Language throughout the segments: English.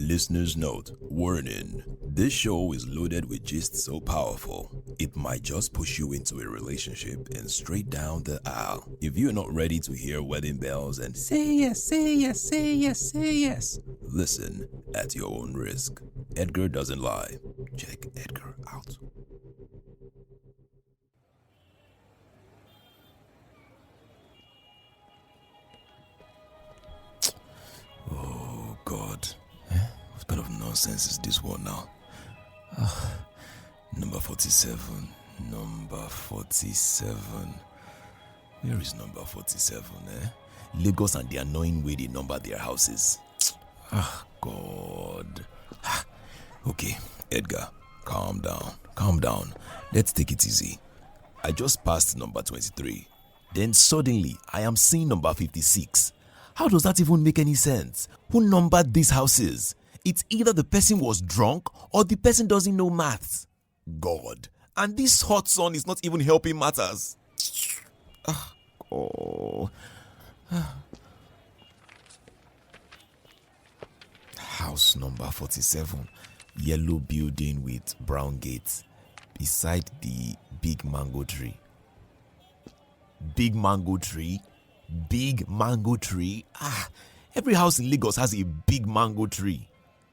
Listener's note, warning, this show is loaded with gist so powerful, it might just push you into a relationship and straight down the aisle. If you're not ready to hear wedding bells and say yes, say yes, say yes, say yes, listen at your own risk. Edgar doesn't lie. Check Edgar out. Oh God. What kind of nonsense is this one now? Number 47. Number 47. Where is number 47, Lagos and the annoying way they number their houses. God. Okay, Edgar, calm down. Calm down. Let's take it easy. I just passed number 23. Then suddenly, I am seeing number 56. How does that even make any sense? Who numbered these houses? It's either the person was drunk or the person doesn't know maths. God. And this hot sun is not even helping matters. House number 47. Yellow building with brown gates. Beside the big mango tree. Big mango tree? Big mango tree? Every house in Lagos has a big mango tree.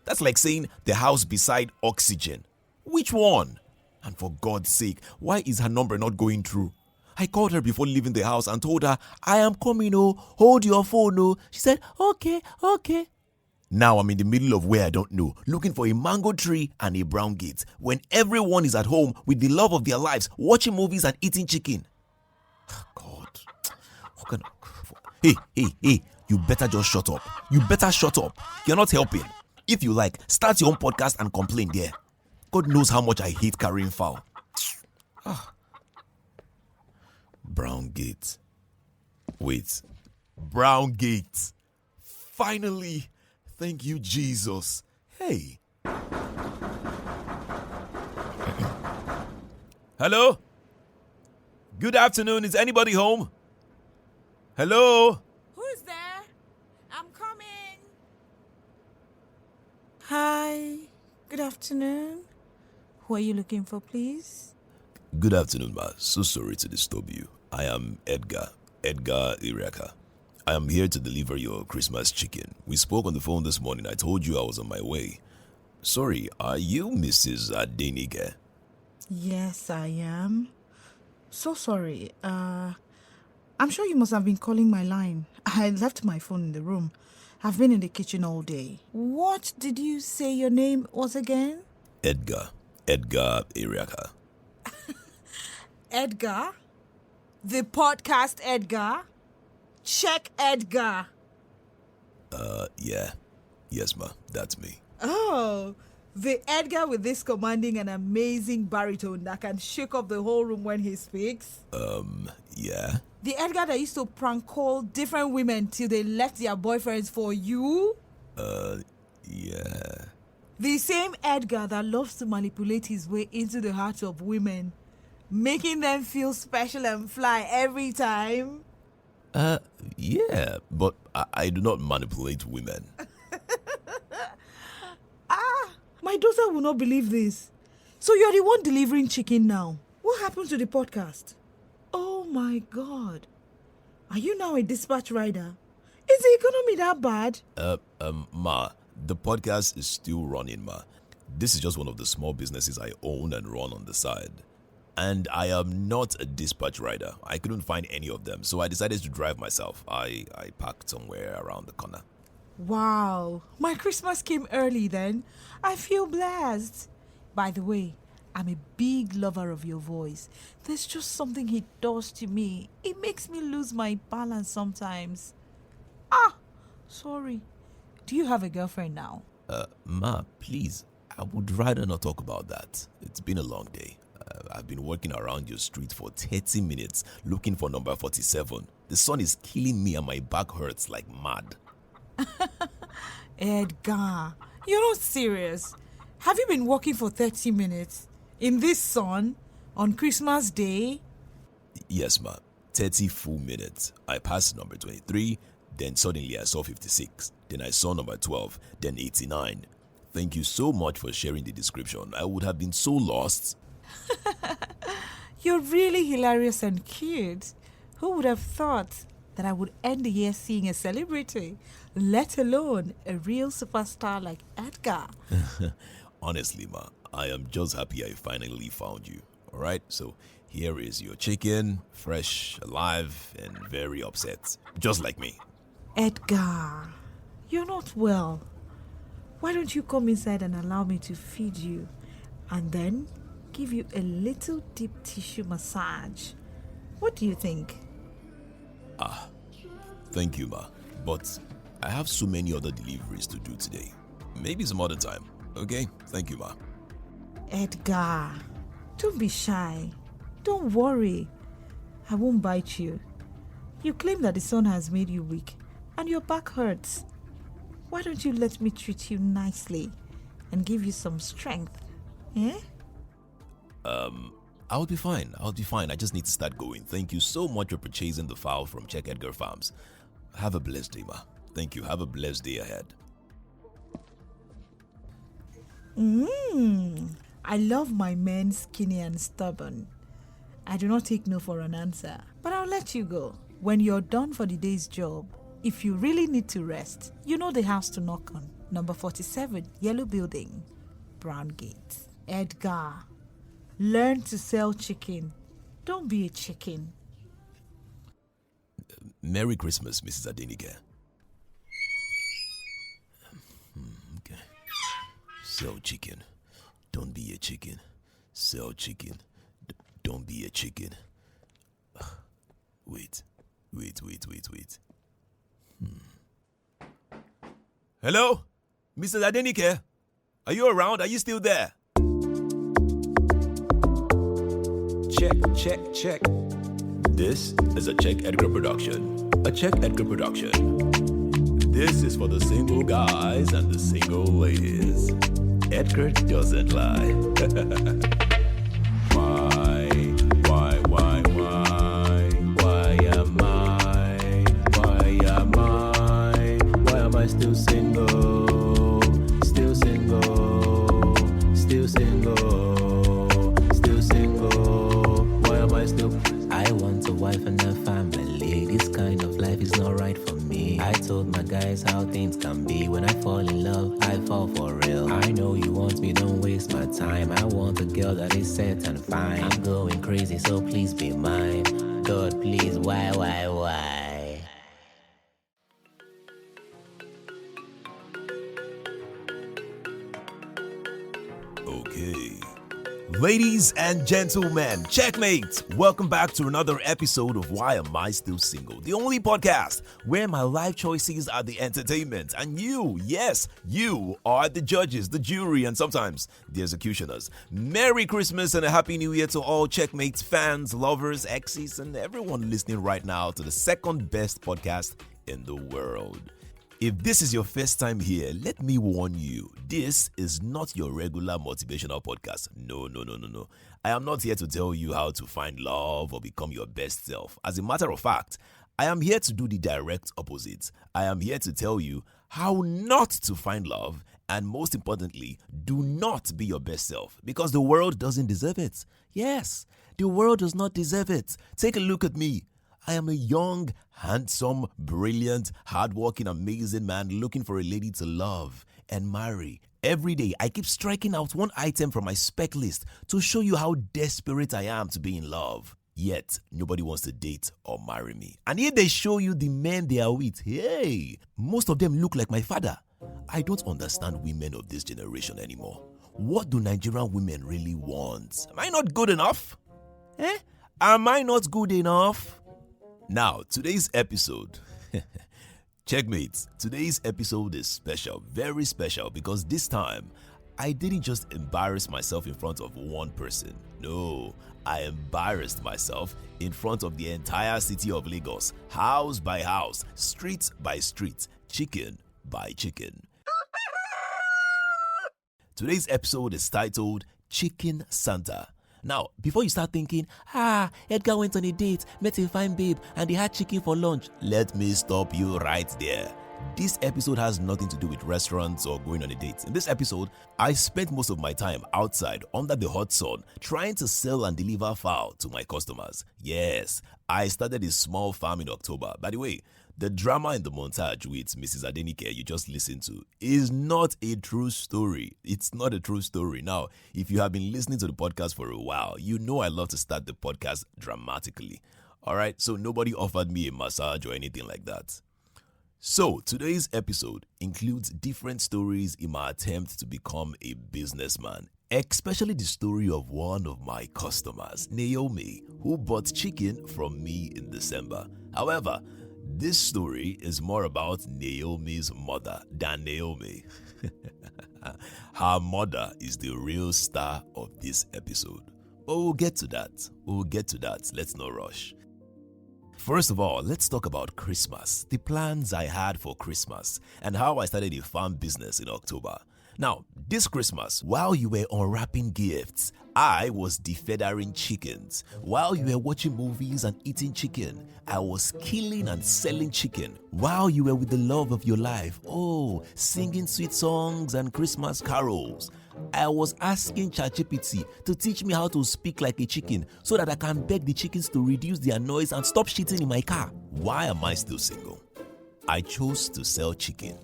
That's like saying the house beside oxygen. Which one? And for God's sake, why is her number not going through? I called her before leaving the house and told her, I am coming, hold your phone, She said, okay. Now I'm in the middle of where I don't know, looking for a mango tree and a brown gate, when everyone is at home with the love of their lives, watching movies and eating chicken. God. Hey, you better just shut up. You're not helping. If you like, start your own podcast and complain there. God knows how much I hate carrying foul. Brown gate. Wait. Brown gate. Finally. Thank you, Jesus. Hey. Hello? Good afternoon. Is anybody home? Hello? Who's there? I'm coming. Hi. Good afternoon. Who are you looking for, please? Good afternoon, ma. So sorry to disturb you. I am Edgar Iriaka. I am here to deliver your Christmas chicken. We spoke on the phone this morning. I told you I was on my way. Sorry, are you Mrs. Adenike? Yes, I am. So sorry. I'm sure you must have been calling my line. I left my phone in the room. I've been in the kitchen all day. What did you say your name was again? Edgar Iriaka. Edgar? The podcast Edgar? Check Edgar. Yeah. Yes, ma. That's me. Oh, the Edgar with this commanding and amazing baritone that can shake up the whole room when he speaks. Yeah. The Edgar that used to prank call different women till they left their boyfriends for you. Yeah. The same Edgar that loves to manipulate his way into the hearts of women, making them feel special and fly every time. Yeah, but I do not manipulate women. My daughter will not believe this. So you're the one delivering chicken now. What happened to the podcast? Oh my God. Are you now a dispatch rider? Is the economy that bad? Ma, the podcast is still running, ma. This is just one of the small businesses I own and run on the side. And I am not a dispatch rider. I couldn't find any of them, so I decided to drive myself. I parked somewhere around the corner. Wow, my Christmas came early then. I feel blessed. By the way, I'm a big lover of your voice. There's just something it does to me. It makes me lose my balance sometimes. Sorry. Do you have a girlfriend now? Ma, please, I would rather not talk about that. It's been a long day. I've been walking around your street for 30 minutes looking for number 47. The sun is killing me and my back hurts like mad. Edgar, you're not serious. Have you been walking for 30 minutes in this sun on Christmas Day? Yes, ma. 30 full minutes. I passed number 23, then suddenly I saw 56. Then I saw number 12, then 89. Thank you so much for sharing the description. I would have been so lost. You're really hilarious and cute. Who would have thought that I would end the year seeing a celebrity, let alone a real superstar like Edgar? Honestly, ma, I am just happy I finally found you. Alright, so here is your chicken, fresh, alive, and very upset. Just like me. Edgar, you're not well. Why don't you come inside and allow me to feed you and then give you a little deep tissue massage? What do you think? Thank you, ma. But I have so many other deliveries to do today. Maybe some other time. Okay? Thank you, ma. Edgar, don't be shy. Don't worry. I won't bite you. You claim that the sun has made you weak and your back hurts. Why don't you let me treat you nicely and give you some strength? Eh? I'll be fine. I just need to start going. Thank you so much for purchasing the fowl from Check Edgar Farms. Have a blessed day, ma. Thank you. Have a blessed day ahead. I love my men skinny and stubborn. I do not take no for an answer, but I'll let you go. When you're done for the day's job, if you really need to rest, you know the house to knock on. Number 47, Yellow Building, Brown Gate. Edgar, learn to sell chicken. Don't be a chicken. Merry Christmas, Mrs. Adenike. Okay. Sell chicken. Don't be a chicken. Sell chicken. Don't be a chicken. Wait. Hello? Mrs. Adenike? Are you around? Are you still there? Check. This is a Check Edgar production. A Check Edgar production. This is for the single guys and the single ladies. Edgar doesn't lie. Why am I still single? Still single. Why am I still? I want a wife and a family. This kind of life is not right for me. I told my guys how things can be. When I fall in love, I fall for real. I know you want me, don't waste my time. I want a girl that is set and fine. I'm going crazy, so please be mine. God, please, why? Okay. Ladies and gentlemen, CheckMates, welcome back to another episode of Why Am I Still Single? The only podcast where my life choices are the entertainment and you, yes, you are the judges, the jury, and sometimes the executioners. Merry Christmas and a Happy New Year to all CheckMates fans, lovers, exes, and everyone listening right now to the second best podcast in the world. If this is your first time here, let me warn you, this is not your regular motivational podcast. No. I am not here to tell you how to find love or become your best self. As a matter of fact, I am here to do the direct opposite. I am here to tell you how not to find love and, most importantly, do not be your best self because the world doesn't deserve it. Yes, the world does not deserve it. Take a look at me. I am a young, handsome, brilliant, hardworking, amazing man looking for a lady to love and marry. Every day, I keep striking out one item from my spec list to show you how desperate I am to be in love. Yet, nobody wants to date or marry me. And here they show you the men they are with. Hey, most of them look like my father. I don't understand women of this generation anymore. What do Nigerian women really want? Am I not good enough? Am I not good enough? Now, today's episode, CheckMates, today's episode is special, very special, because this time, I didn't just embarrass myself in front of one person. No, I embarrassed myself in front of the entire city of Lagos, house by house, street by street, chicken by chicken. Today's episode is titled Chicken Santa. Now, before you start thinking, Edgar went on a date, met a fine babe, and they had chicken for lunch, let me stop you right there. This episode has nothing to do with restaurants or going on a date. In this episode, I spent most of my time outside under the hot sun trying to sell and deliver fowl to my customers. Yes, I started a small farm in October. By the way, the drama in the montage with Mrs. Adenike you just listened to is not a true story. It's not a true story. Now, if you have been listening to the podcast for a while, you know I love to start the podcast dramatically. All right, so nobody offered me a massage or anything like that. So, today's episode includes different stories in my attempt to become a businessman, especially the story of one of my customers, Naomi, who bought chicken from me in December. However, this story is more about Naomi's mother than Naomi. Her mother is the real star of this episode. But we'll get to that. Let's not rush. First of all, let's talk about Christmas, the plans I had for Christmas, and how I started a farm business in October. Now, this Christmas, while you were unwrapping gifts, I was defeathering chickens. While you were watching movies and eating chicken, I was killing and selling chicken. While you were with the love of your life, singing sweet songs and Christmas carols, I was asking ChatGPT to teach me how to speak like a chicken so that I can beg the chickens to reduce their noise and stop shitting in my car. Why am I still single? I chose to sell chicken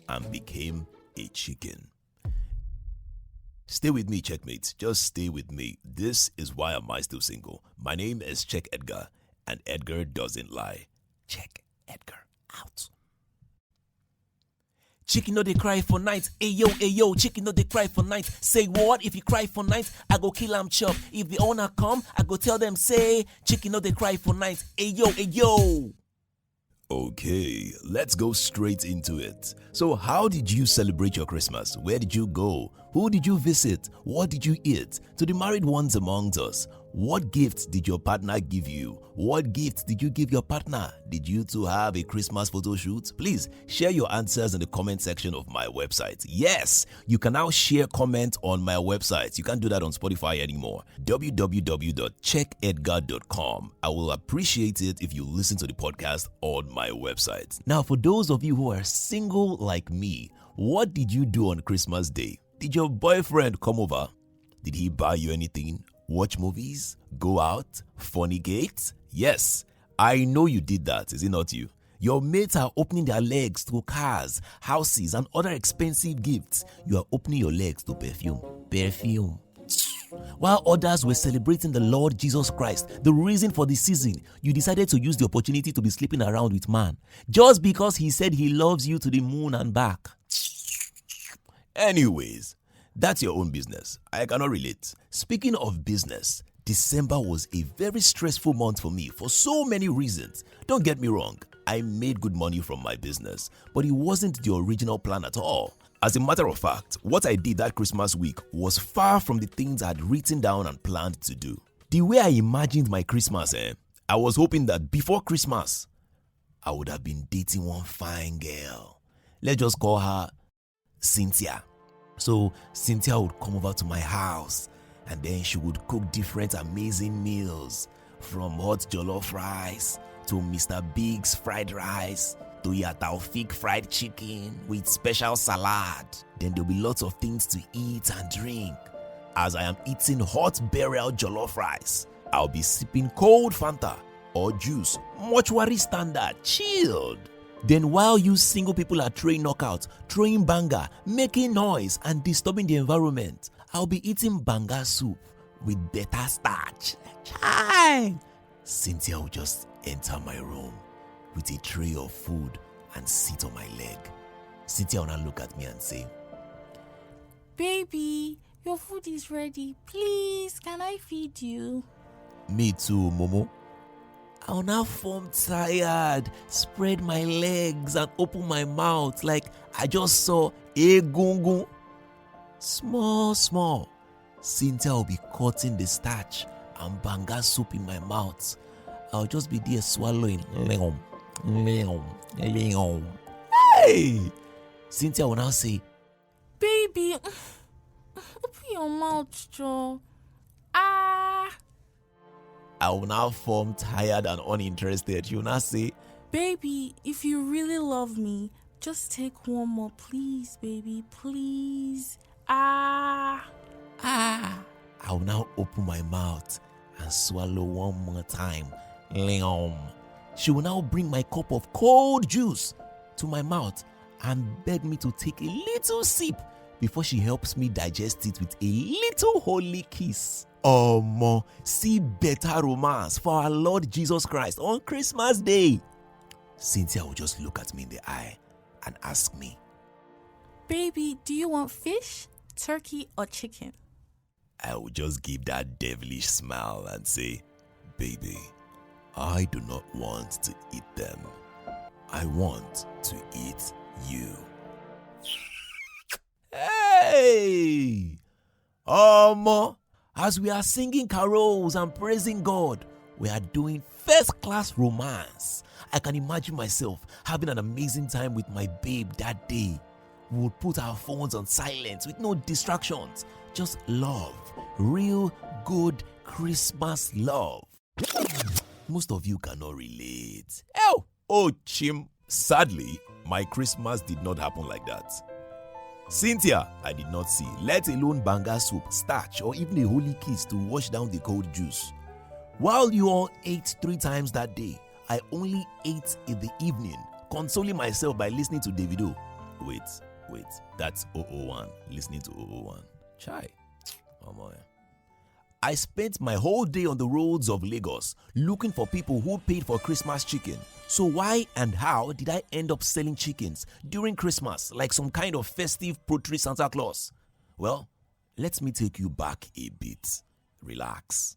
and became a chicken. Stay with me, CheckMates. Just stay with me. This is why am I still single. My name is Check Edgar, and Edgar doesn't lie. Check Edgar out. Chicken no dey cry for night. Ayo, chicken no dey cry for night. Say what? If you cry for night, I go kill am chop. If the owner come, I go tell them, say, chicken no dey cry for night. Ayo. Okay, let's go straight into it. So how did you celebrate your Christmas? Where did you go? Who did you visit? What did you eat? To the married ones amongst us, what gifts did your partner give you? What gifts did you give your partner? Did you two have a Christmas photo shoot? Please share your answers in the comment section of my website. Yes, you can now share comments on my website. You can't do that on Spotify anymore. www.checkedgar.com. I will appreciate it if you listen to the podcast on my website. Now, for those of you who are single like me, what did you do on Christmas Day? Did your boyfriend come over? Did he buy you anything? Watch movies? Go out? Fornicate? Yes, I know you did that, is it not you? Your mates are opening their legs to cars, houses, and other expensive gifts. You are opening your legs to perfume. While others were celebrating the Lord Jesus Christ, the reason for the season, you decided to use the opportunity to be sleeping around with man, just because he said he loves you to the moon and back. Anyways, that's your own business. I cannot relate. Speaking of business, December was a very stressful month for me for so many reasons. Don't get me wrong, I made good money from my business, but it wasn't the original plan at all. As a matter of fact, what I did that Christmas week was far from the things I had written down and planned to do. The way I imagined my Christmas, I was hoping that before Christmas, I would have been dating one fine girl. Let's just call her Cynthia. So Cynthia would come over to my house and then she would cook different amazing meals, from hot jollof rice to Mr. Big's fried rice to your Taufik fried chicken with special salad. Then there'll be lots of things to eat and drink. As I am eating hot burial jollof rice, I'll be sipping cold Fanta or juice, mortuary standard, chilled. Then while you single people are throwing knockout, throwing banga, making noise and disturbing the environment, I'll be eating banga soup with better starch. Chai! Cynthia will just enter my room with a tray of food and sit on my leg. Cynthia will now look at me and say, Baby, your food is ready. Please, can I feed you? Me too, Momo. I'll now form tired, spread my legs and open my mouth like I just saw a gungun. Small. Cynthia will be cutting the starch and banga soup in my mouth. I'll just be there swallowing. Hey! Cynthia will now say, Baby, open your mouth, Joe. I will now form tired and uninterested. She will now say, Baby, if you really love me, Just take one more, please, baby, please. I'll now open my mouth and swallow one more time. Leon. She will now bring my cup of cold juice to my mouth and beg me to take a little sip before she helps me digest it with a little holy kiss. See better romance for our Lord Jesus Christ on Christmas Day. Cynthia will just look at me in the eye and ask me, Baby, do you want fish, turkey, or chicken? I will just give that devilish smile and say, baby, I do not want to eat them. I want to eat you. Hey! As we are singing carols and praising God, we are doing first-class romance. I can imagine myself having an amazing time with my babe that day. We would put our phones on silent with no distractions. Just love. Real good Christmas love. Most of you cannot relate. Chim. Sadly, my Christmas did not happen like that. Cynthia, I did not see, let alone banga soup, starch, or even a holy kiss to wash down the cold juice. While you all ate 3 times that day, I only ate in the evening, consoling myself by listening to Davido. Wait, that's 001, listening to 001. Chai. Oh my. I spent my whole day on the roads of Lagos looking for people who paid for Christmas chicken. So why and how did I end up selling chickens during Christmas like some kind of festive poultry Santa Claus? Well, let me take you back a bit. Relax.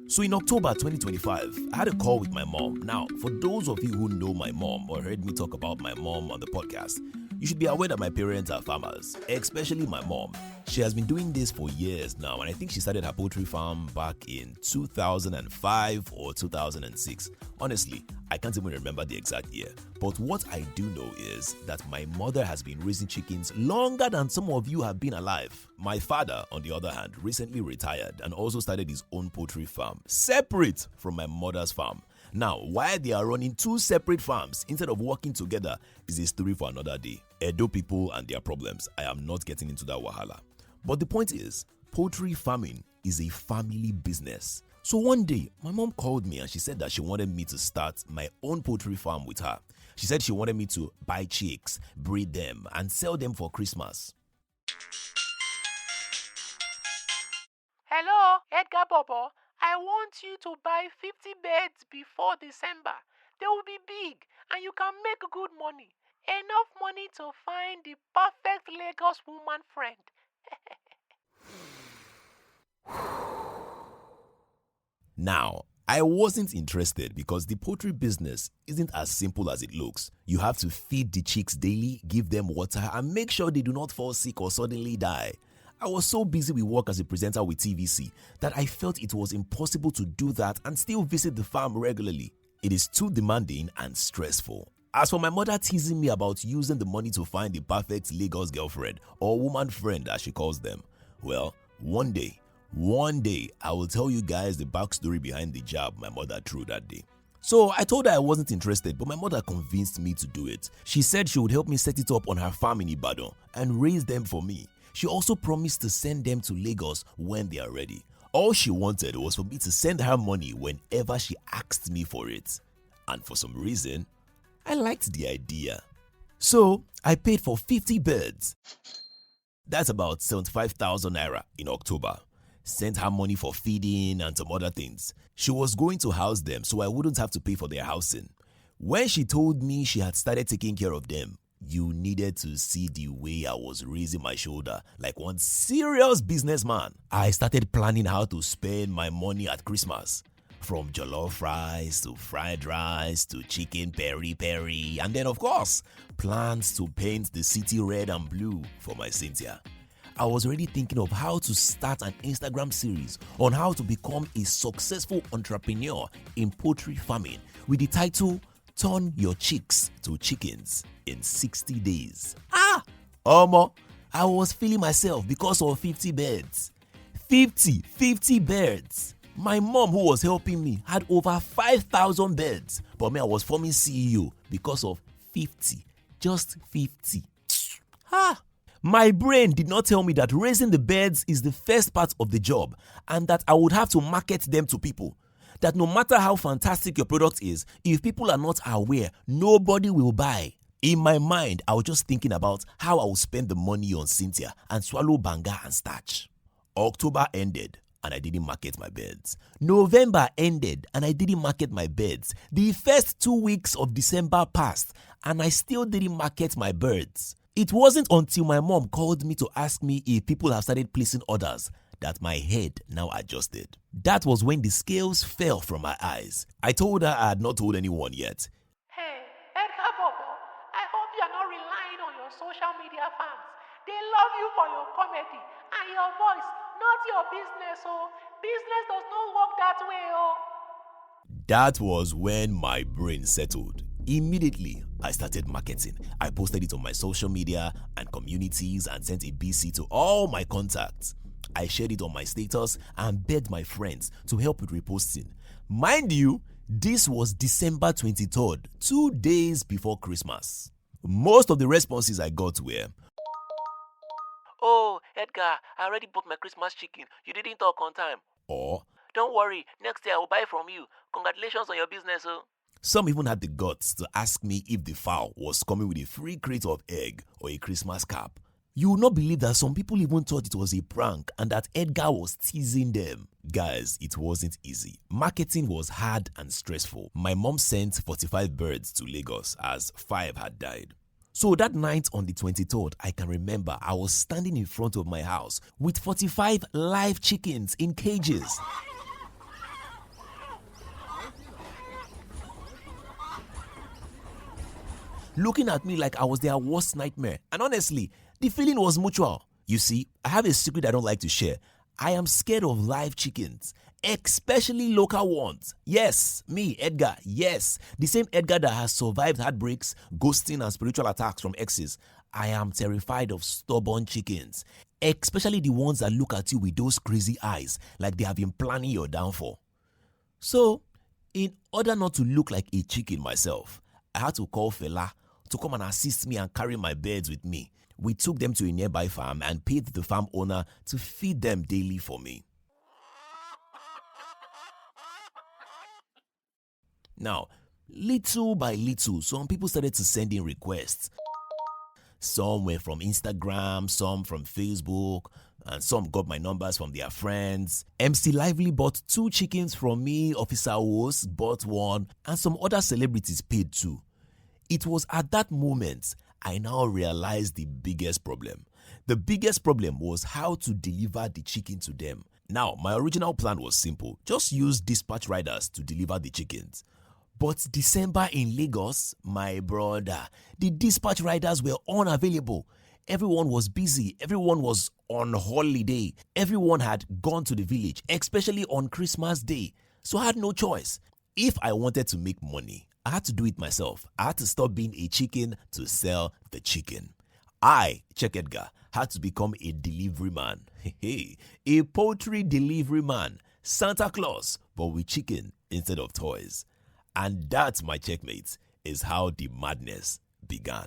So in October 2025, I had a call with my mom. Now, for those of you who know my mom or heard me talk about my mom on the podcast, you should be aware that my parents are farmers, especially my mom. She has been doing this for years now, and I think she started her poultry farm back in 2005 or 2006. Honestly, I can't even remember the exact year. But what I do know is that my mother has been raising chickens longer than some of you have been alive. My father, on the other hand, recently retired and also started his own poultry farm, separate from my mother's farm. Now, why they are running 2 separate farms instead of working together is a story for another day. Edo people and their problems. I am not getting into that wahala. But the point is, poultry farming is a family business. So one day, my mom called me and she said that she wanted me to start my own poultry farm with her. She said she wanted me to buy chicks, breed them, and sell them for Christmas. Hello, Edgar Bobo. I want you to buy 50 beds before December. They will be big and you can make good money. Enough money to find the perfect Lagos woman friend. Now, I wasn't interested because the poultry business isn't as simple as it looks. You have to feed the chicks daily, give them water, and make sure they do not fall sick or suddenly die. I was so busy with work as a presenter with TVC that I felt it was impossible to do that and still visit the farm regularly. It is too demanding and stressful. As for my mother teasing me about using the money to find the perfect Lagos girlfriend or woman friend as she calls them, well, one day, I will tell you guys the backstory behind the jab my mother threw that day. So I told her I wasn't interested, but my mother convinced me to do it. She said she would help me set it up on her farm in Ibadan and raise them for me. She also promised to send them to Lagos when they are ready. All she wanted was for me to send her money whenever she asked me for it. And for some reason, I liked the idea. So I paid for 50 birds. That's about 75,000 naira in October. Sent her money for feeding and some other things. She was going to house them so I wouldn't have to pay for their housing. When she told me she had started taking care of them, you needed to see the way I was raising my shoulder like one serious businessman. I started planning how to spend my money at Christmas. From jollof rice to fried rice to chicken peri-peri, and then of course, plans to paint the city red and blue for my Cynthia. I was already thinking of how to start an Instagram series on how to become a successful entrepreneur in poultry farming with the title Turn Your Chicks to Chickens in 60 days. I was feeling myself because of 50 birds. 50 birds. My mom, who was helping me, had over 5,000 birds, but me, I was forming CEO because of 50 Just 50. Ha! My brain did not tell me that raising the birds is the first part of the job and that I would have to market them to people. That no matter how fantastic your product is, if people are not aware, nobody will buy. In my mind, I was just thinking about how I would spend the money on Cynthia and swallow banga and starch. October ended and I didn't market my birds. November ended and I didn't market my birds. The first 2 weeks of December passed and I still didn't market my birds. It wasn't until my mom called me to ask me if people have started placing orders that my head now adjusted. That was when the scales fell from my eyes. I told her I had not told anyone yet. Hey, Edgar Bobo, I hope you're not relying on your social media fans. They love you for your comedy and your voice, not your business, oh. Business does not work that way, oh. That was when my brain settled. Immediately, I started marketing. I posted it on my social media and communities and sent a BC to all my contacts. I shared it on my status and begged my friends to help with reposting. Mind you, this was December 23rd, 2 days before Christmas. Most of the responses I got were, "Oh, Edgar, I already bought my Christmas chicken. You didn't talk on time." or "Don't worry, next year I will buy from you. Congratulations on your business, oh." some even had the guts to ask me if the fowl was coming with a free crate of egg or a Christmas cap. You will not believe that some people even thought it was a prank and that Edgar was teasing them. Guys, it wasn't easy. Marketing was hard and stressful. My mom sent 45 birds to Lagos as 5 had died. So that night on the 23rd, I can remember I was standing in front of my house with 45 live chickens in cages. Looking at me like I was their worst nightmare. And honestly, the feeling was mutual. You see, I have a secret I don't like to share. I am scared of live chickens, especially local ones. Yes, me, Edgar, yes. The same Edgar that has survived heartbreaks, ghosting, and spiritual attacks from exes. I am terrified of stubborn chickens, especially the ones that look at you with those crazy eyes like they have been planning your downfall. So, in order not to look like a chicken myself, I had to call Fela to come and assist me and carry my birds with me. We took them to a nearby farm and paid the farm owner to feed them daily for me. Now, little by little, some people started to send in requests. Some were from Instagram, some from Facebook, and some got my numbers from their friends. MC Lively bought 2 chickens from me, Officer Wos bought 1, and some other celebrities paid too. It was at that moment I now realized the biggest problem. The biggest problem was how to deliver the chicken to them. Now, my original plan was simple. Just use dispatch riders to deliver the chickens. But December in Lagos, my brother, the dispatch riders were unavailable. Everyone was busy. Everyone was on holiday. Everyone had gone to the village, especially on Christmas Day. So I had no choice. If I wanted to make money, I had to do it myself. I had to stop being a chicken to sell the chicken. I, Check Edgar, had to become a delivery man. A poultry delivery man. Santa Claus, but with chicken instead of toys. And that, my checkmates, is how the madness began.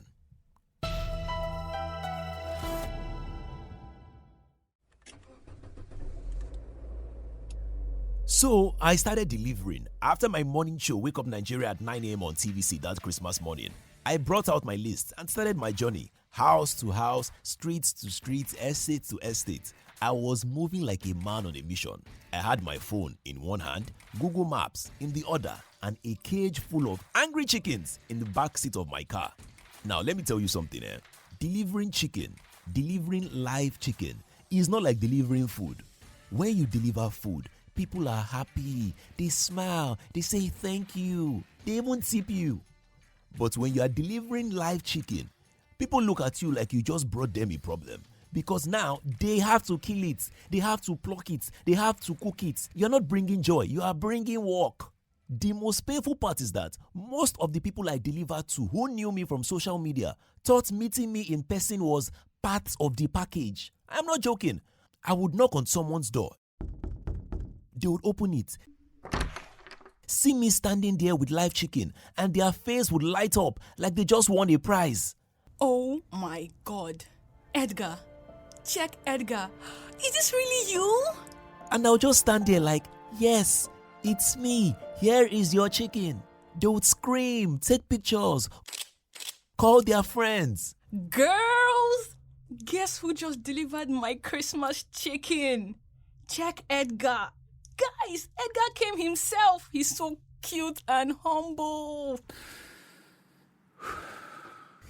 So I started delivering. After my morning show, Wake Up Nigeria at 9 a.m. on TVC that Christmas morning, I brought out my list and started my journey. House to house, street to street, estate to estate. I was moving like a man on a mission. I had my phone in one hand, Google Maps in the other, and a cage full of angry chickens in the back seat of my car. Now, let me tell you something. Delivering chicken, delivering live chicken, is not like delivering food. When you deliver food, people are happy, they smile, they say thank you, they even tip you. But when you are delivering live chicken, people look at you like you just brought them a problem. Because now they have to kill it, they have to pluck it, they have to cook it. You're not bringing joy, you are bringing work. The most painful part is that most of the people I delivered to who knew me from social media thought meeting me in person was part of the package. I'm not joking. I would knock on someone's door. They would open it, see me standing there with live chicken, and their face would light up like they just won a prize. Oh my God. Edgar. Check Edgar. Is this really you? And I'll just stand there like, yes, it's me. Here is your chicken. They would scream, take pictures, call their friends. Girls, guess who just delivered my Christmas chicken? Check Edgar. Guys, Edgar came himself. He's so cute and humble.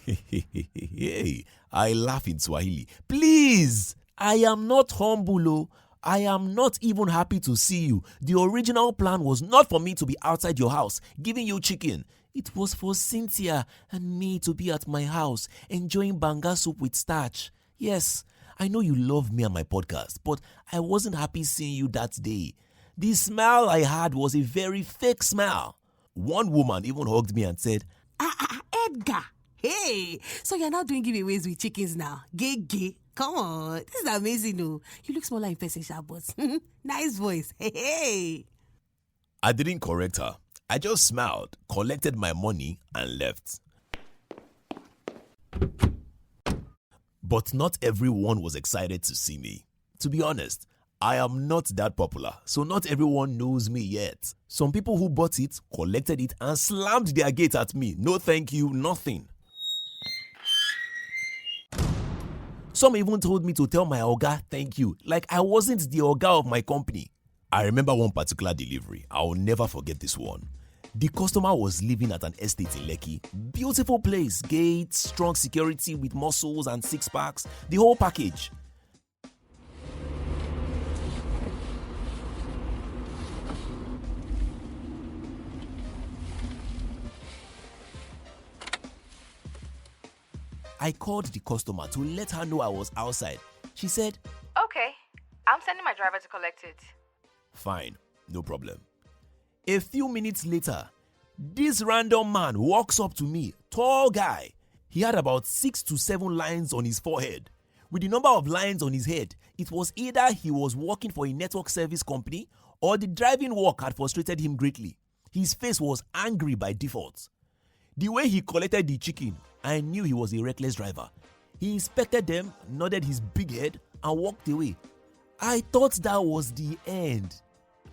Hey, I laugh in Swahili. Please, I am not humble. Oh. I am not even happy to see you. The original plan was not for me to be outside your house giving you chicken. It was for Cynthia and me to be at my house enjoying banga soup with starch. Yes, I know you love me and my podcast, but I wasn't happy seeing you that day. The smile I had was a very fake smile. One woman even hugged me and said, Edgar, hey, so you're now doing giveaways with chickens now? Gay. Come on, this is amazing, though. You look smaller in person, but nice voice. Hey. I didn't correct her. I just smiled, collected my money, and left. But not everyone was excited to see me. To be honest, I am not that popular, so not everyone knows me yet. Some people who bought it, collected it, and slammed their gate at me. No thank you, nothing. Some even told me to tell my oga thank you, like I wasn't the oga of my company. I remember one particular delivery. I will never forget this one. The customer was living at an estate in Lekki. Beautiful place, gates, strong security with muscles and six packs, the whole package. I called the customer to let her know I was outside. She said, Okay, I'm sending my driver to collect it. Fine, no problem. A few minutes later, this random man walks up to me, tall guy. He had about 6 to 7 lines on his forehead. With the number of lines on his head, it was either he was working for a network service company or the driving work had frustrated him greatly. His face was angry by default. The way he collected the chicken, I knew he was a reckless driver. He inspected them, nodded his big head, and walked away. I thought that was the end.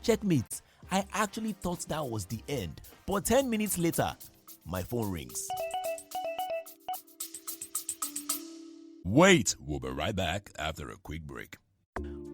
CheckMates, I actually thought that was the end. But 10 minutes later, my phone rings. Wait, we'll be right back after a quick break.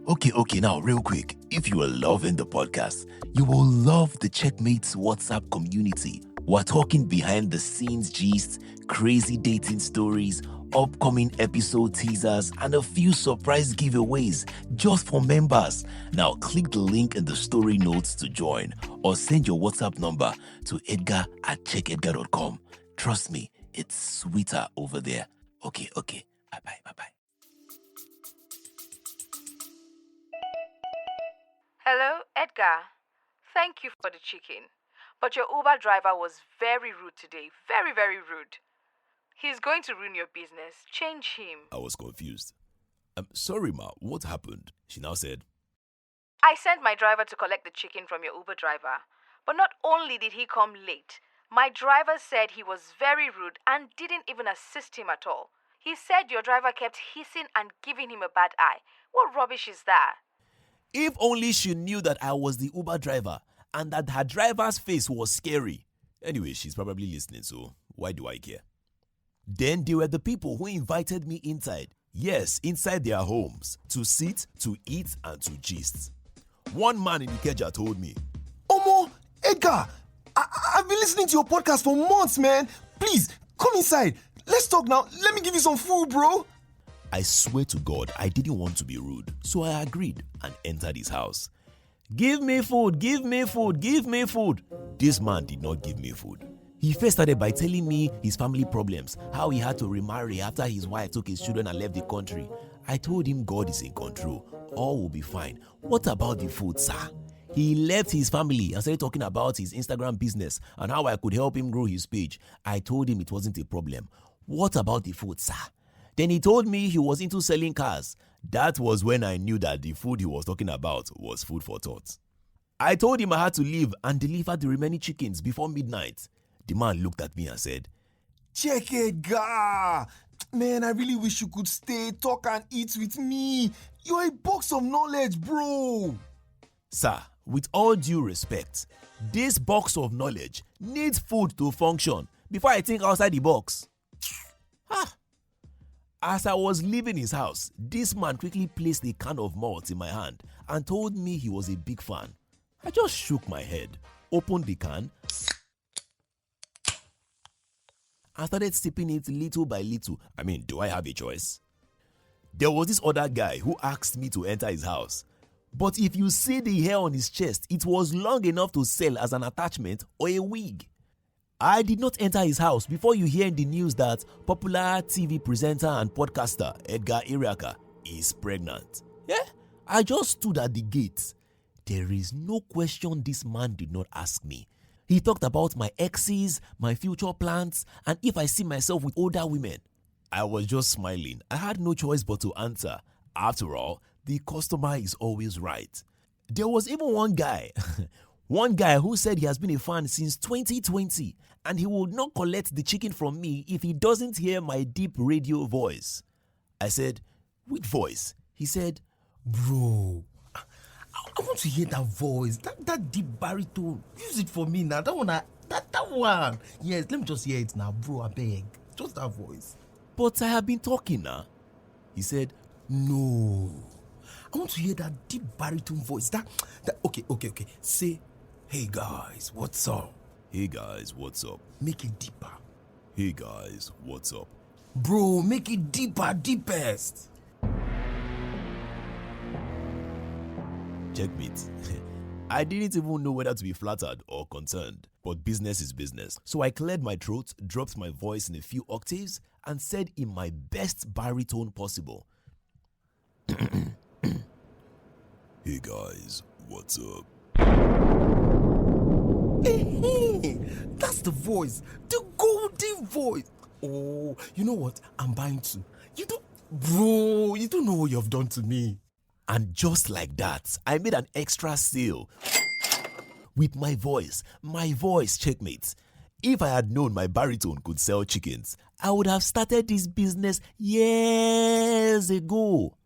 Okay, now real quick. If you are loving the podcast, you will love the CheckMates WhatsApp community. We're talking behind the scenes gist, crazy dating stories, upcoming episode teasers, and a few surprise giveaways just for members. Now click the link in the story notes to join or send your WhatsApp number to edgar@checkedgar.com. Trust me, it's sweeter over there. Okay. Bye-bye. Hello, Edgar. Thank you for the chicken. But your Uber driver was very rude today. Very, very rude. He's going to ruin your business. Change him. I was confused. I'm sorry, ma. What happened? She now said, I sent my driver to collect the chicken from your Uber driver. But not only did he come late, my driver said he was very rude and didn't even assist him at all. He said your driver kept hissing and giving him a bad eye. What rubbish is that? if only she knew that I was the Uber driver and that her driver's face was scary. Anyway, she's probably listening, so why do I care? Then there were the people who invited me inside. Yes, inside their homes, to sit, to eat, and to gist. One man in Ikeja told me, Omo, Edgar, I've been listening to your podcast for months, man. Please, come inside. Let's talk now. Let me give you some food, bro. I swear to God, I didn't want to be rude, so I agreed and entered his house. Give me food, give me food, give me food. This man did not give me food. He first started by telling me his family problems, how he had to remarry after his wife took his children and left the country. I told him God is in control. All will be fine. What about the food, sir? He left his family and started talking about his Instagram business and how I could help him grow his page. I told him it wasn't a problem. What about the food, sir? Then he told me he was into selling cars. That was when I knew that the food he was talking about was food for thought. I told him I had to leave and deliver the remaining chickens before midnight. The man looked at me and said, Check Edgar. Man, I really wish you could stay, talk and eat with me. You're a box of knowledge, bro. Sir, with all due respect, this box of knowledge needs food to function before I think outside the box. As I was leaving his house, this man quickly placed a can of malt in my hand and told me he was a big fan. I just shook my head, opened the can, and started sipping it little by little. I mean, do I have a choice? There was this other guy who asked me to enter his house. But if you see the hair on his chest, it was long enough to sell as an attachment or a wig. I did not enter his house before you hear in the news that popular TV presenter and podcaster Edgar Iriaka is pregnant. Yeah, I just stood at the gate. There is no question this man did not ask me. He talked about my exes, my future plans, and if I see myself with older women. I was just smiling. I had no choice but to answer. After all, the customer is always right. There was even one guy who said he has been a fan since 2020 and he will not collect the chicken from me if he doesn't hear my deep radio voice. I said, "Which voice?" He said, Bro, I want to hear that voice, that deep baritone. Use it for me now. That one. Yes, let me just hear it now, bro. I beg. Just that voice. "But I have been talking now." He said, No. I want to hear that deep baritone voice. That okay. Say, "Hey guys, what's up?" "Hey guys, what's up?" Make it deeper. "Hey guys, what's up?" Bro, make it deeper, deepest. Checkmate. I didn't even know whether to be flattered or concerned, but business is business. So I cleared my throat, dropped my voice in a few octaves, and said in my best baritone possible, "Hey guys, what's up?" That's the voice, the golden voice. Oh, you know what? I'm buying two. You don't know what you've done to me. And just like that, I made an extra sale with my voice, Checkmates. If I had known my baritone could sell chickens, I would have started this business years ago.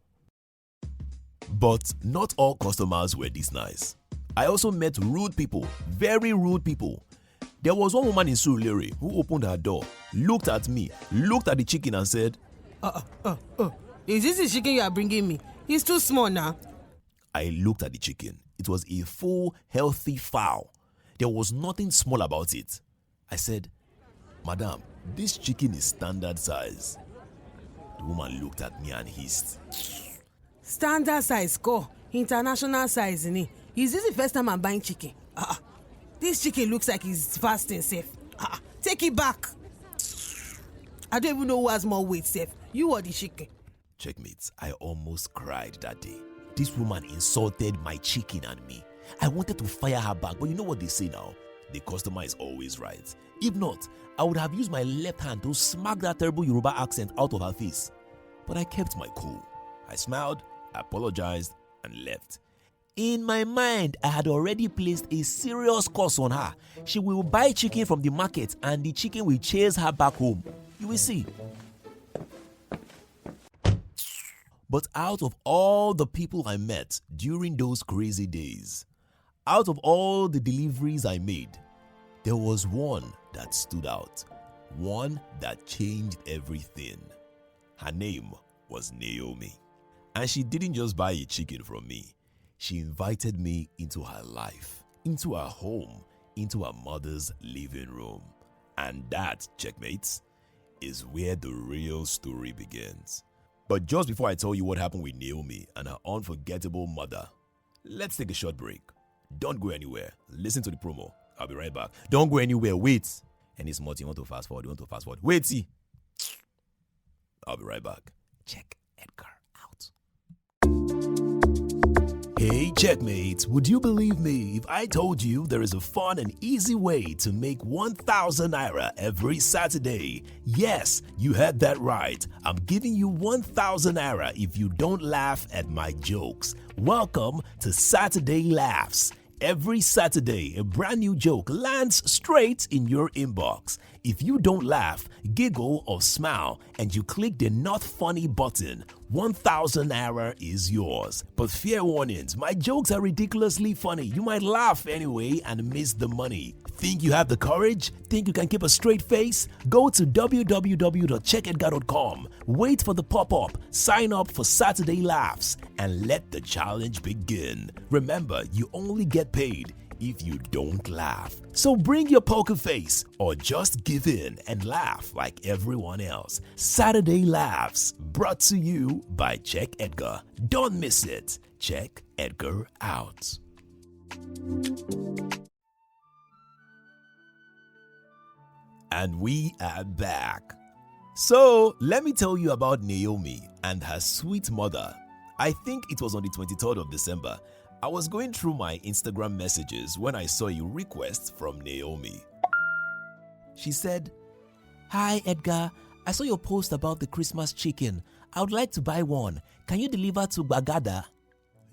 But not all customers were this nice. I also met rude people, very rude people. There was one woman in Surulere who opened her door, looked at me, looked at the chicken and said, Is this the chicken you are bringing me? It's too small now. I looked at the chicken. It was a full, healthy fowl. There was nothing small about it. I said, "Madam, this chicken is standard size." The woman looked at me and hissed, Standard size, go. International size, innit? Is this the first time I'm buying chicken? This chicken looks like it's fast and safe. Take it back. I don't even know who has more weight, safe. You or the chicken? Checkmates, I almost cried that day. This woman insulted my chicken and me. I wanted to fire her back, but you know what they say now? The customer is always right. If not, I would have used my left hand to smack that terrible Yoruba accent out of her face. But I kept my cool. I smiled, apologized, and left. In my mind, I had already placed a serious curse on her. She will buy chicken from the market and the chicken will chase her back home. You will see. But out of all the people I met during those crazy days, out of all the deliveries I made, there was one that stood out. One that changed everything. Her name was Naomi. And she didn't just buy a chicken from me. She invited me into her life, into her home, into her mother's living room. And that, checkmates, is where the real story begins. But just before I tell you what happened with Naomi and her unforgettable mother, let's take a short break. Don't go anywhere. Listen to the promo. I'll be right back. Don't go anywhere. Wait. Any smart you want to fast forward? Wait, see. I'll be right back. Check Edgar out. Hey, checkmates, would you believe me if I told you there is a fun and easy way to make 1,000 naira every Saturday? Yes, you heard that right. I'm giving you 1,000 naira if you don't laugh at my jokes. Welcome to Saturday Laughs. Every Saturday, a brand new joke lands straight in your inbox. If you don't laugh, giggle, or smile, and you click the not funny button, 1,000 naira is yours. But fair warnings, my jokes are ridiculously funny. You might laugh anyway and miss the money. Think you have the courage? Think you can keep a straight face? Go to www.checkedgar.com. Wait for the pop-up, sign up for Saturday Laughs, and let the challenge begin. Remember, you only get paid if you don't laugh. So bring your poker face or just give in and laugh like everyone else. Saturday Laughs, brought to you by Check Edgar. Don't miss it. Check Edgar out. And we are back. So let me tell you about Naomi and her sweet mother. I think it was on the 23rd of December. I was going through my Instagram messages when I saw a request from Naomi. She said, "Hi Edgar, I saw your post about the Christmas chicken. I would like to buy one. Can you deliver to Bagada?"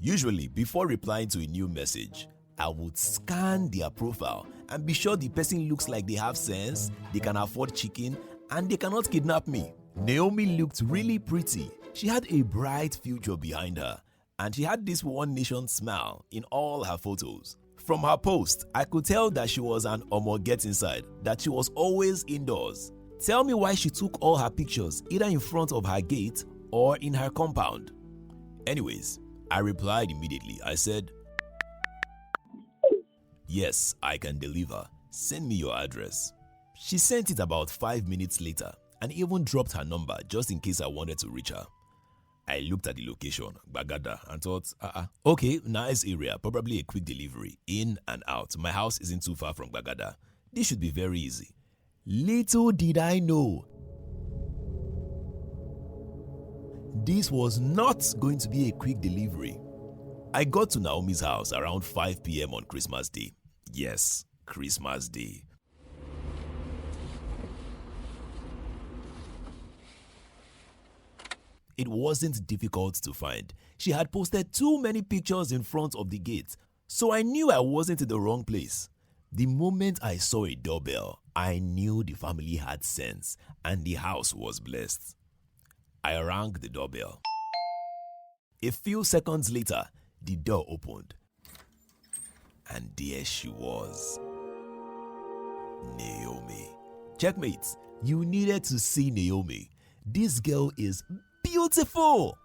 Usually, before replying to a new message, I would scan their profile and be sure the person looks like they have sense, they can afford chicken, and they cannot kidnap me. Naomi looked really pretty. She had a bright future behind her, and she had this one nation smile in all her photos. From her post, I could tell that she was an omo get inside, that she was always indoors. Tell me why she took all her pictures either in front of her gate or in her compound. Anyways, I replied immediately. I said, "Yes, I can deliver. Send me your address." She sent it about 5 minutes later and even dropped her number just in case I wanted to reach her. I looked at the location, Bagada, and thought, okay, nice area, probably a quick delivery, in and out. My house isn't too far from Bagada. This should be very easy. Little did I know, this was not going to be a quick delivery. I got to Naomi's house around 5 p.m. on Christmas Day. Yes, Christmas Day. It wasn't difficult to find. She had posted too many pictures in front of the gate, so I knew I wasn't in the wrong place. The moment I saw a doorbell, I knew the family had sense and the house was blessed. I rang the doorbell. A few seconds later, the door opened, and there she was. Naomi. Checkmates, you needed to see Naomi. This girl is beautiful.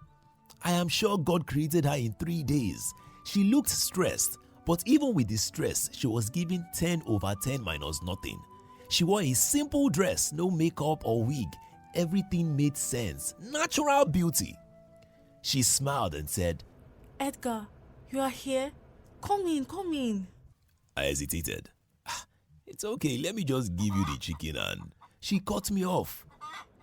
I am sure God created her in 3 days. She looked stressed, but even with the stress, she was given 10 over 10 minus nothing. She wore a simple dress, no makeup or wig. Everything made sense. Natural beauty. She smiled and said, Edgar, you are here? Come in, come in. I hesitated. It's okay, let me just give you the chicken, and she cut me off.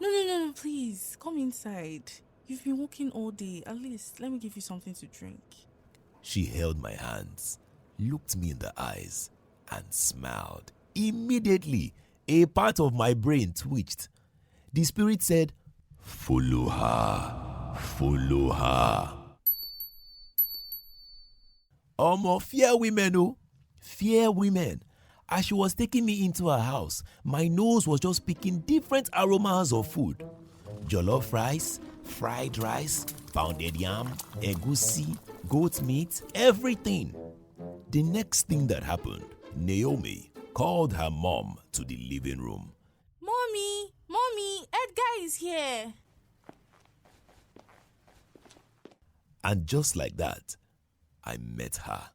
No, please, come inside. You've been working all day. At least, let me give you something to drink. She held my hands, looked me in the eyes, and smiled. Immediately, a part of my brain twitched. The spirit said, "Follow her, follow her." Fear women, oh, fear women. As she was taking me into her house, my nose was just picking different aromas of food. Jollof rice, fried rice, pounded yam, egusi, goat meat, everything. The next thing that happened, Naomi called her mom to the living room. Mommy, Edgar is here. And just like that, I met her.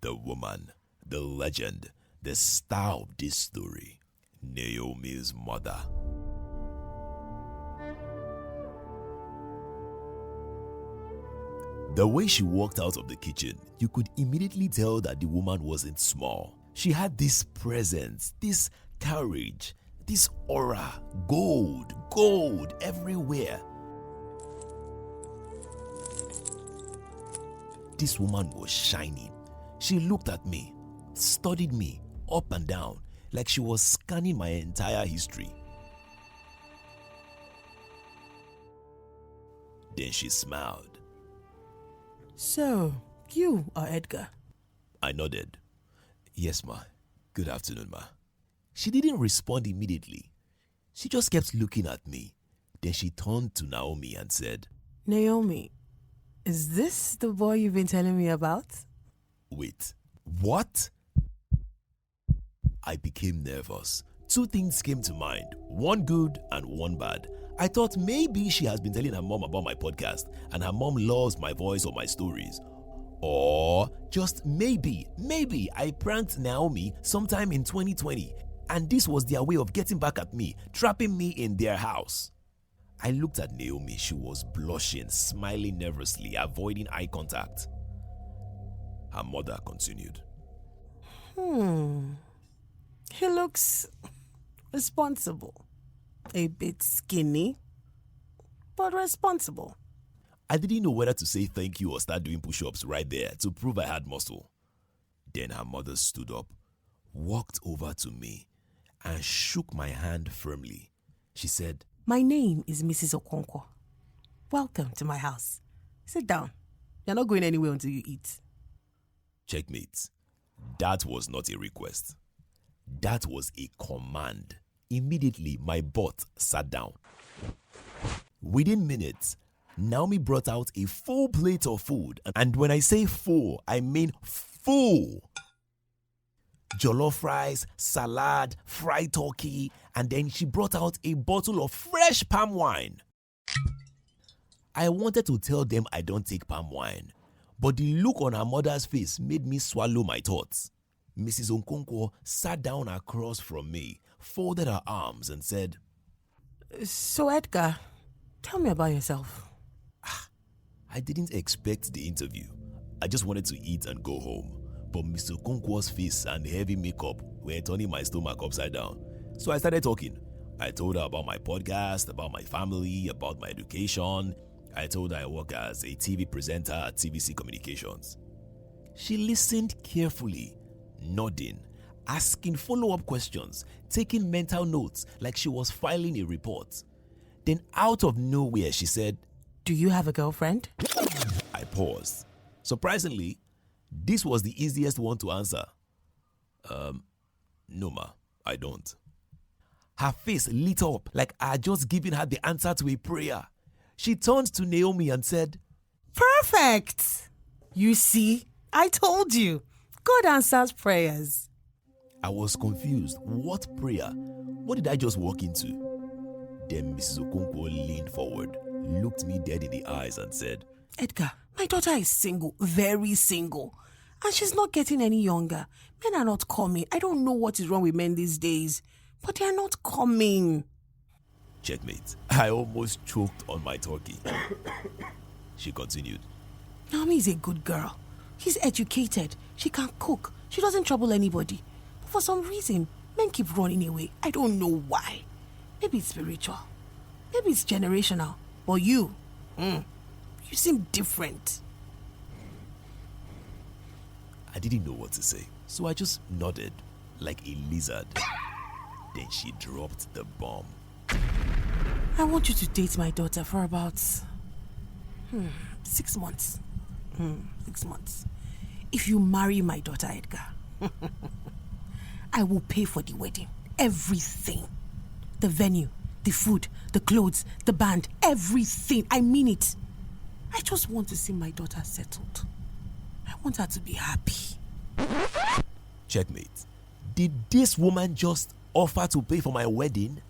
The woman, the legend, the star of this story, Naomi's mother. The way she walked out of the kitchen, you could immediately tell that the woman wasn't small. She had this presence, this courage, this aura, gold everywhere. This woman was shining. She looked at me, studied me up and down, like she was scanning my entire history. Then she smiled. So, you are Edgar? I nodded. Yes, ma. Good afternoon, ma. She didn't respond immediately. She just kept looking at me. Then she turned to Naomi and said, Naomi, is this the boy you've been telling me about? Wait, what? I became nervous. Two things came to mind, one good and one bad. I thought maybe she has been telling her mom about my podcast and her mom loves my voice or my stories. Or just maybe I pranked Naomi sometime in 2020 and this was their way of getting back at me, trapping me in their house. I looked at Naomi. She was blushing, smiling nervously, avoiding eye contact. Her mother continued. He looks responsible. A bit skinny, but responsible. I didn't know whether to say thank you or start doing push-ups right there to prove I had muscle. Then her mother stood up, walked over to me, and shook my hand firmly. She said, My name is Mrs. Okonkwo. Welcome to my house. Sit down. You're not going anywhere until you eat. CheckMates. That was not a request. That was a command. Immediately, my butt sat down. Within minutes, Naomi brought out a full plate of food. And when I say full, I mean full. Jollof rice, salad, fried turkey, and then she brought out a bottle of fresh palm wine. I wanted to tell them I don't take palm wine, but the look on her mother's face made me swallow my thoughts. Mrs. Okonkwo sat down across from me, folded her arms and said, So Edgar, tell me about yourself. I didn't expect the interview. I just wanted to eat and go home. But Mr. Okonkwo's face and heavy makeup were turning my stomach upside down. So I started talking. I told her about my podcast, about my family, about my education. I told her I work as a TV presenter at TVC Communications. She listened carefully, nodding, asking follow-up questions, taking mental notes like she was filing a report. Then out of nowhere, she said, Do you have a girlfriend? I paused. Surprisingly, this was the easiest one to answer. No ma, I don't. Her face lit up like I had just given her the answer to a prayer. She turned to Naomi and said, Perfect! You see, I told you. God answers prayers. I was confused. What prayer? What did I just walk into? Then Mrs. Okonkwo leaned forward, looked me dead in the eyes and said, Edgar, my daughter is single, very single. And she's not getting any younger. Men are not coming. I don't know what is wrong with men these days, but they are not coming. Checkmate. I almost choked on my turkey. She continued. Naomi is a good girl. She's educated. She can cook. She doesn't trouble anybody. But for some reason, men keep running away. I don't know why. Maybe it's spiritual. Maybe it's generational. But you seem different. I didn't know what to say, so I just nodded like a lizard. Then she dropped the bomb. I want you to date my daughter for about 6 months. 6 months. If you marry my daughter, Edgar, I will pay for the wedding. Everything. The venue, the food, the clothes, the band, everything. I mean it. I just want to see my daughter settled. I want her to be happy. Checkmate. Did this woman just offer to pay for my wedding?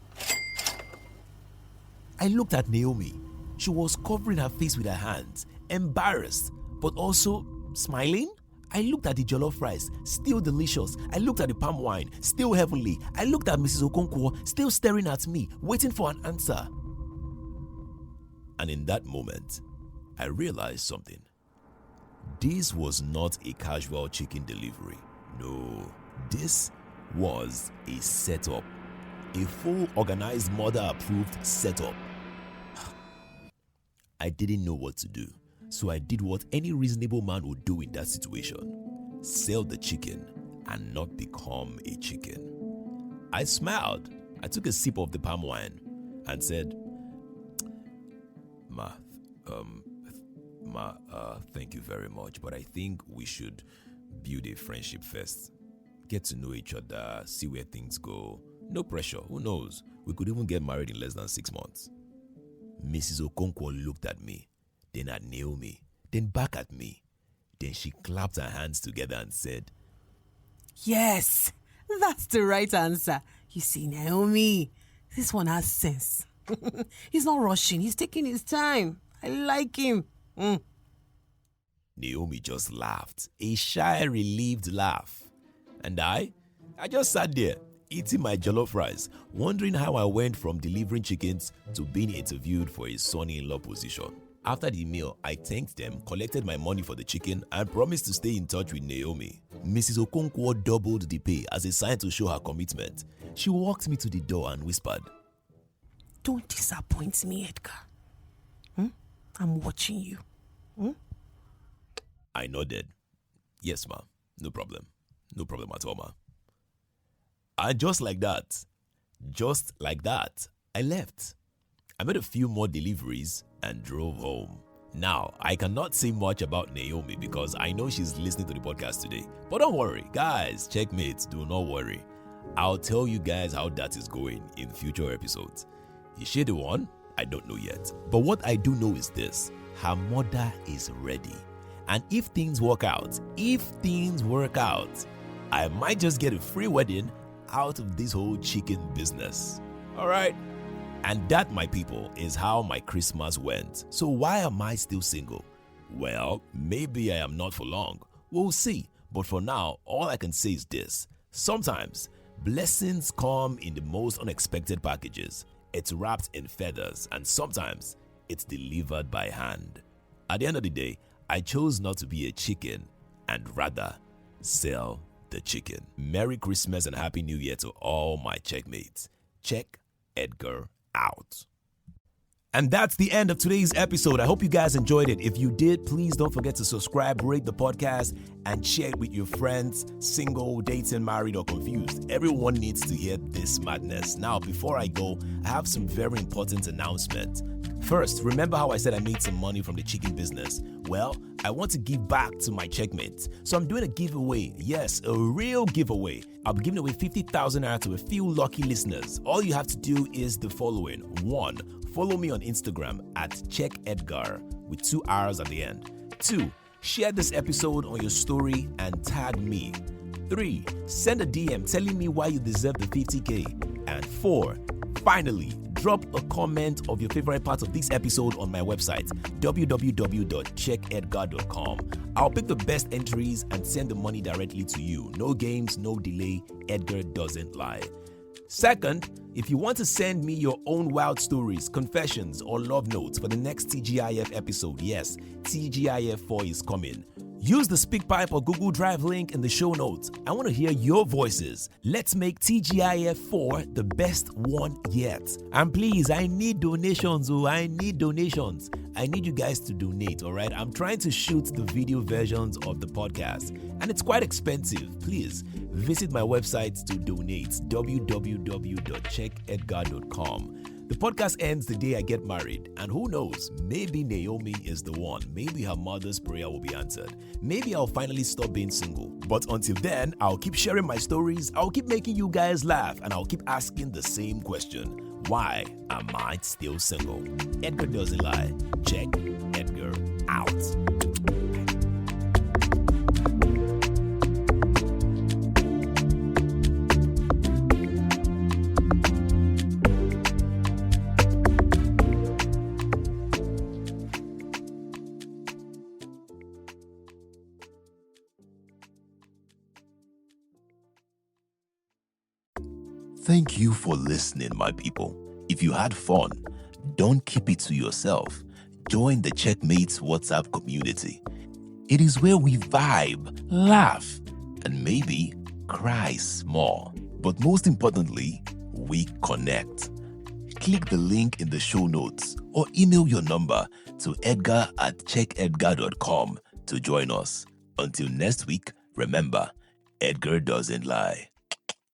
I looked at Naomi. She was covering her face with her hands, embarrassed, but also smiling. I looked at the jollof rice, still delicious. I looked at the palm wine, still heavenly. I looked at Mrs. Okonkwo, still staring at me, waiting for an answer. And in that moment, I realized something. This was not a casual chicken delivery. No, this was a setup. A full organized mother-approved setup. I didn't know what to do, so I did what any reasonable man would do in that situation. Sell the chicken and not become a chicken. I smiled. I took a sip of the palm wine and said, thank you very much, but I think we should build a friendship first. get to know each other, see where things go. No pressure, who knows? We could even get married in less than 6 months. Mrs. Okonkwo looked at me, then at Naomi, then back at me. Then she clapped her hands together and said, Yes, that's the right answer. You see, Naomi, this one has sense. He's not rushing. He's taking his time. I like him. Naomi just laughed, a shy, relieved laugh. And I just sat there, eating my jollof rice, wondering how I went from delivering chickens to being interviewed for a son-in-law position. After the meal, I thanked them, collected my money for the chicken, and promised to stay in touch with Naomi. Mrs. Okonkwo doubled the pay as a sign to show her commitment. She walked me to the door and whispered, Don't disappoint me, Edgar. I'm watching you. I nodded. Yes, ma. No problem. No problem at all, ma. And just like that, I left. I made a few more deliveries and drove home. Now, I cannot say much about Naomi because I know she's listening to the podcast today. But don't worry, guys, checkmates, do not worry. I'll tell you guys how that is going in future episodes. Is she the one? I don't know yet. But what I do know is this: her mother is ready. And if things work out, I might just get a free wedding out of this whole chicken business. All right? And that, my people, is how my Christmas went. So why am I still single? Well, maybe I am not for long. We'll see. But for now, all I can say is this: sometimes blessings come in the most unexpected packages. It's wrapped in feathers, and sometimes it's delivered by hand. At the end of the day, I chose not to be a chicken and rather sell the chicken. Merry Christmas and Happy New Year to all my checkmates. Check Edgar out. And that's the end of today's episode. I hope you guys enjoyed it. If you did, please don't forget to subscribe, rate the podcast, and share it with your friends, single, dating, married, or confused. Everyone needs to hear this madness. Now, before I go, I have some very important announcements. First, remember how I said I made some money from the chicken business? Well, I want to give back to my checkmates. So I'm doing a giveaway. Yes, a real giveaway. I'll be giving away 50,000 naira to a few lucky listeners. All you have to do is the following. 1, follow me on Instagram at Check Edgar with 2 R's at the end. 2, share this episode on your story and tag me. 3, send a DM telling me why you deserve the 50K. And 4, finally, drop a comment of your favorite part of this episode on my website, www.checkedgar.com. I'll pick the best entries and send the money directly to you. No games, no delay. Edgar doesn't lie. Second, if you want to send me your own wild stories, confessions, or love notes for the next TGIF episode, yes, TGIF 4 is coming. Use the SpeakPipe or Google Drive link in the show notes. I want to hear your voices. Let's make TGIF 4 the best one yet. And please, I need donations. I need you guys to donate, all right? I'm trying to shoot the video versions of the podcast, and it's quite expensive. Please visit my website to donate, www.checkedgar.com. The podcast ends the day I get married, and who knows, maybe Naomi is the one. Maybe her mother's prayer will be answered. Maybe I'll finally stop being single. But until then, I'll keep sharing my stories, I'll keep making you guys laugh, and I'll keep asking the same question: why am I still single? Edgar doesn't lie. Check Edgar out. Thank you for listening, my people. If you had fun, don't keep it to yourself. Join the CheckMates WhatsApp community. It is where we vibe, laugh, and maybe cry small. But most importantly, we connect. Click the link in the show notes or email your number to edgar@checkedgar.com to join us. Until next week, remember, Edgar doesn't lie.